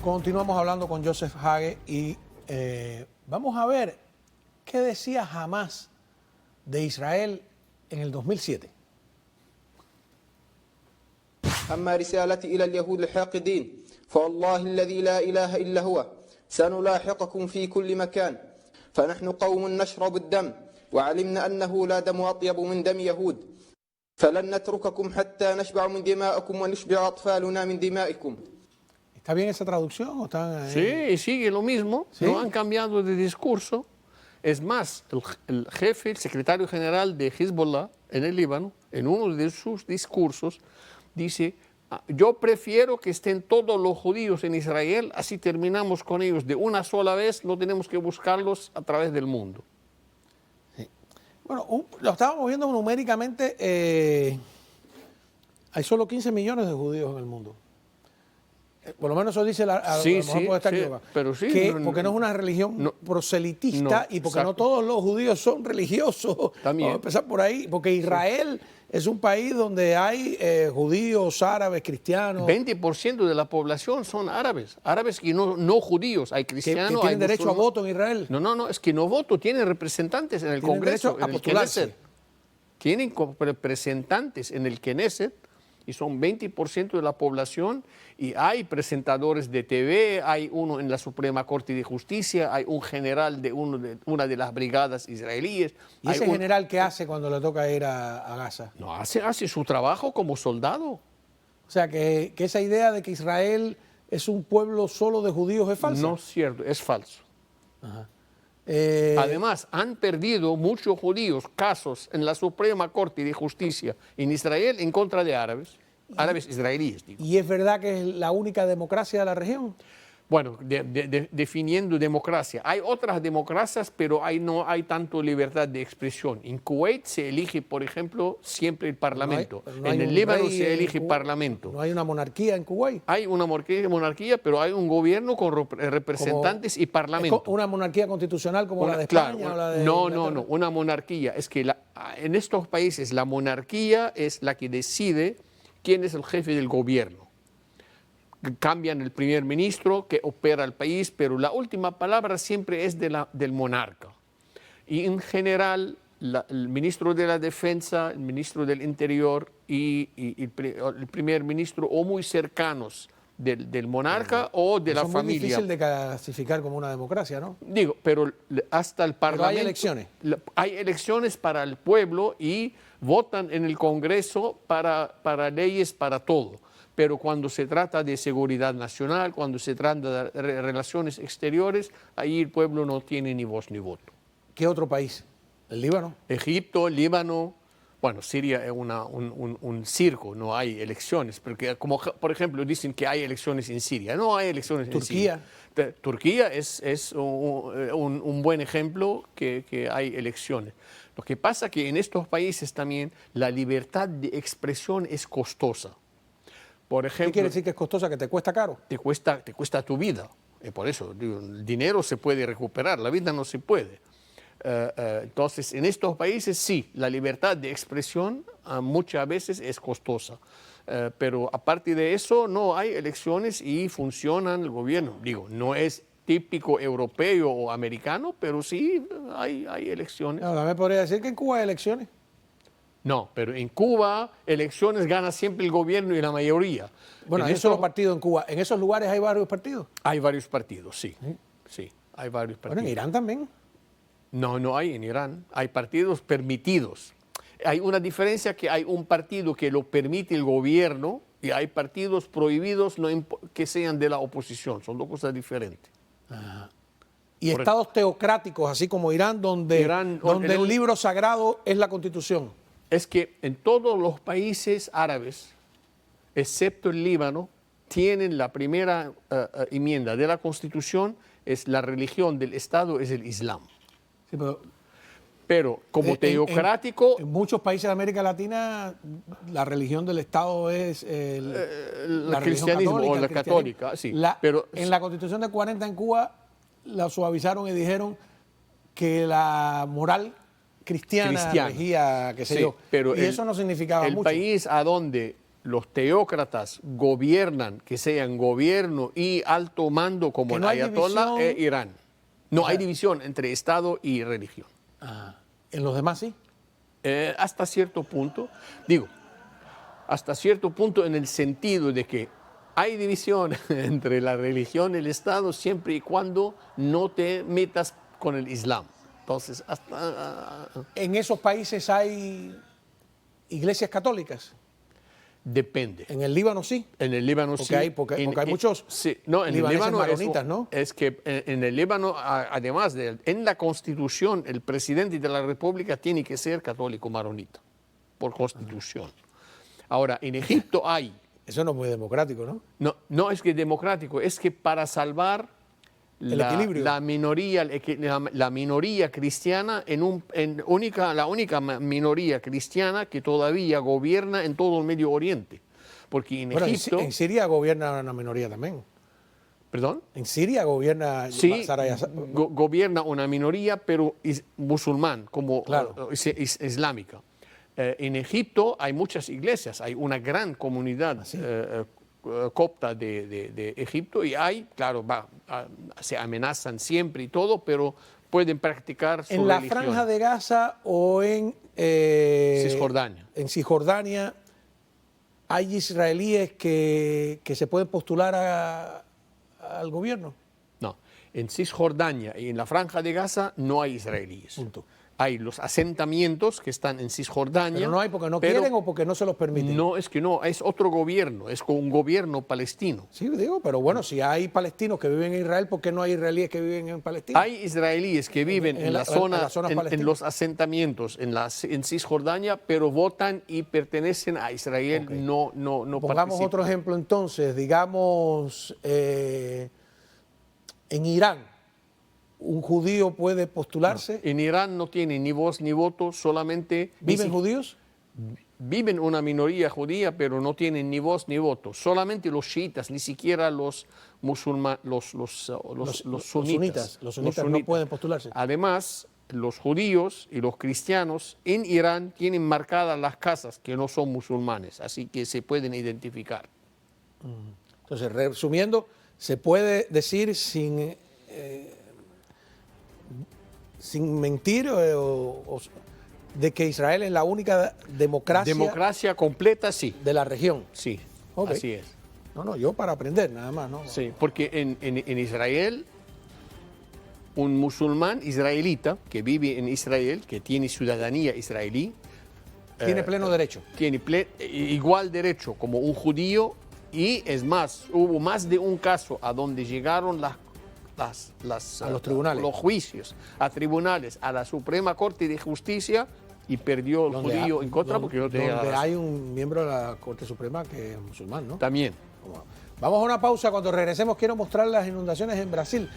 Continuamos hablando con Joseph Hage y vamos a ver qué decía Hamás de Israel en el 2007. أما رسالتي إلى اليهود الحاقدين فوالله الذي لا إله إلا هو سنلاحقكم في كل مكان فنحن قوم نشرب الدم وعلمنا أنه لا دم أطيب من دم يهود فلن نترككم حتى نشبع من دمائكم ونشبع أطفالنا من دمائكم. ¿Está bien esa traducción o están ahí? Sí, sigue lo mismo, ¿Sí? no han cambiado de discurso. Es más, el jefe, el secretario general de Hezbollah en el Líbano, en uno de sus discursos, dice: yo prefiero que estén todos los judíos en Israel, así terminamos con ellos de una sola vez, no tenemos que buscarlos a través del mundo. Sí. Bueno, lo estábamos viendo numéricamente, hay solo 15 millones de judíos en el mundo. Por lo menos eso dice, a lo mejor puede estar equivocado. Pero sí, porque no es una religión proselitista y porque no todos los judíos son religiosos. También. Vamos a empezar por ahí, porque Israel es un país donde hay judíos, árabes, cristianos. 20% de la población son árabes y no judíos. Hay que cristianos, tienen hay derecho a voto en Israel. No, es que no voto, tienen representantes en el Tienen Congreso, derecho a en el postularse. Knesset. Tienen representantes en el Knesset y son 20% de la población, y hay presentadores de TV, hay uno en la Suprema Corte de Justicia, hay un general de una de las brigadas israelíes. ¿Y ese general qué hace cuando le toca ir a Gaza? No, hace su trabajo como soldado. O sea, que esa idea de que Israel es un pueblo solo de judíos es falsa. No es cierto, es falso. Ajá. Además, han perdido muchos judíos casos en la Suprema Corte de Justicia en Israel en contra de árabes israelíes, digo. ¿Y es verdad que es la única democracia de la región? Bueno, definiendo democracia. Hay otras democracias, pero no hay tanto libertad de expresión. En Kuwait se elige, por ejemplo, siempre el parlamento. No hay en el Líbano se elige parlamento. No hay una monarquía en Kuwait. Hay una monarquía, pero hay un gobierno con representantes y parlamento. ¿Una monarquía constitucional como la de Claro, España o la de no, Inglaterra? una monarquía. Es que en estos países la monarquía es la que decide quién es el jefe del gobierno. Cambian el primer ministro que opera el país, pero la última palabra siempre es del monarca. Y en general, el ministro de la Defensa, el ministro del Interior y el primer ministro, o muy cercanos del monarca o de la familia. Es muy difícil de clasificar como una democracia, ¿no? Digo, pero hasta el parlamento. Pero hay elecciones. Hay elecciones para el pueblo y votan en el Congreso para leyes para todo. Pero cuando se trata de seguridad nacional, cuando se trata de relaciones exteriores, ahí el pueblo no tiene ni voz ni voto. ¿Qué otro país? ¿El Líbano? Egipto, Líbano, bueno, Siria es un circo, no hay elecciones, porque como por ejemplo dicen que hay elecciones en Siria, no hay elecciones en Siria. Turquía es un buen ejemplo que hay elecciones. Lo que pasa es que en estos países también la libertad de expresión es costosa. Por ejemplo, ¿qué quiere decir que es costosa? ¿Que te cuesta caro? Te cuesta tu vida. Por eso, digo, el dinero se puede recuperar, la vida no se puede. Entonces, en estos países sí, la libertad de expresión muchas veces es costosa. Pero aparte de eso, no hay elecciones y funcionan el gobierno. Digo, no es típico europeo o americano, pero sí hay elecciones. Ahora, ¿me podría decir que en Cuba hay elecciones? No, pero en Cuba elecciones gana siempre el gobierno y la mayoría. Bueno, hay un solo partido en Cuba. ¿En esos lugares hay varios partidos? Hay varios partidos, sí. Sí, hay varios partidos. Bueno, en Irán también. No hay en Irán. Hay partidos permitidos. Hay una diferencia, que hay un partido que lo permite el gobierno y hay partidos prohibidos que sean de la oposición. Son dos cosas diferentes. Ajá. Y estados teocráticos, así como Irán, donde el libro sagrado es la Constitución. Es que en todos los países árabes, excepto el Líbano, tienen la primera enmienda de la Constitución, es la religión del Estado, es el Islam. Sí, pero como teocrático... En muchos países de América Latina, la religión del Estado es el católica, cristianismo o la católica, sí. Pero en la Constitución de 40 en Cuba la suavizaron y dijeron que la moral cristiana regía, qué sé yo. Pero y eso no significaba mucho. El país a donde los teócratas gobiernan, que sean gobierno y alto mando como Que el no hay Ayatollah, división. es Irán. No O sea, hay división entre Estado y religión. En los demás sí. Hasta cierto punto, hasta cierto punto en el sentido de que hay división entre la religión y el Estado siempre y cuando no te metas con el Islam. Entonces, En esos países hay iglesias católicas. depende. En el Líbano sí. En el Líbano Porque sí. hay- porque hay muchos sí, no, en el libaneses Líbano maronitas, ¿no? Es que en el Líbano, además en la Constitución, el presidente de la República tiene que ser católico maronita, por Constitución. Ahora, en Egipto hay, Eso no es muy democrático, ¿no? no es que democrático, es que para salvar equilibrio. la minoría cristiana, la única minoría cristiana que todavía gobierna en todo el Medio Oriente. Porque en Bueno, Egipto... en Siria gobierna una minoría también. ¿Perdón? En Siria gobierna Sí, Bashar al-Assad. gobierna una minoría, pero musulmán, como Claro. islámica. En Egipto hay muchas iglesias, hay una gran comunidad copta de Egipto y hay, claro, se amenazan siempre y todo, pero pueden practicar su ¿En la religión. Franja de Gaza o en Cisjordania. En Cisjordania hay israelíes que se pueden postular al gobierno? No, en Cisjordania y en la Franja de Gaza no hay israelíes. Punto. Hay los asentamientos que están en Cisjordania. Pero no hay porque no pero quieren o porque no se los permiten. No, es que no, es otro gobierno, es un gobierno palestino. Sí, digo, pero bueno, si hay palestinos que viven en Israel, ¿por qué no hay israelíes que viven en Palestina? Hay israelíes que viven en las zonas en palestinas. los asentamientos en Cisjordania, pero votan y pertenecen a Israel, Ok. no Pongamos participan. otro ejemplo entonces, digamos, en Irán, ¿un judío puede postularse? En Irán no tienen ni voz ni voto, solamente ¿Viven judíos? viven una minoría judía, pero no tienen ni voz ni voto. Solamente los chiitas, ni siquiera los musulmanes, los sunitas. Los sunitas no pueden postularse. Además, los judíos y los cristianos en Irán tienen marcadas las casas que no son musulmanes, así que se pueden identificar. Entonces, resumiendo, se puede decir sin mentir de que Israel es la única Democracia completa, sí. de la región. Sí, Ok. así es. No, yo para aprender nada más, ¿no? Sí, porque en Israel, un musulmán israelita que vive en Israel, que tiene ciudadanía israelí, Tiene pleno derecho. tiene igual derecho como un judío y es más, hubo más de un caso a donde llegaron a los tribunales. los juicios, a tribunales, a la Suprema Corte de Justicia y perdió el judío en contra porque no tenía la donde razón. hay un miembro de la Corte Suprema que es musulmán, ¿no? También. Vamos a una pausa. Cuando regresemos quiero mostrar las inundaciones en Brasil.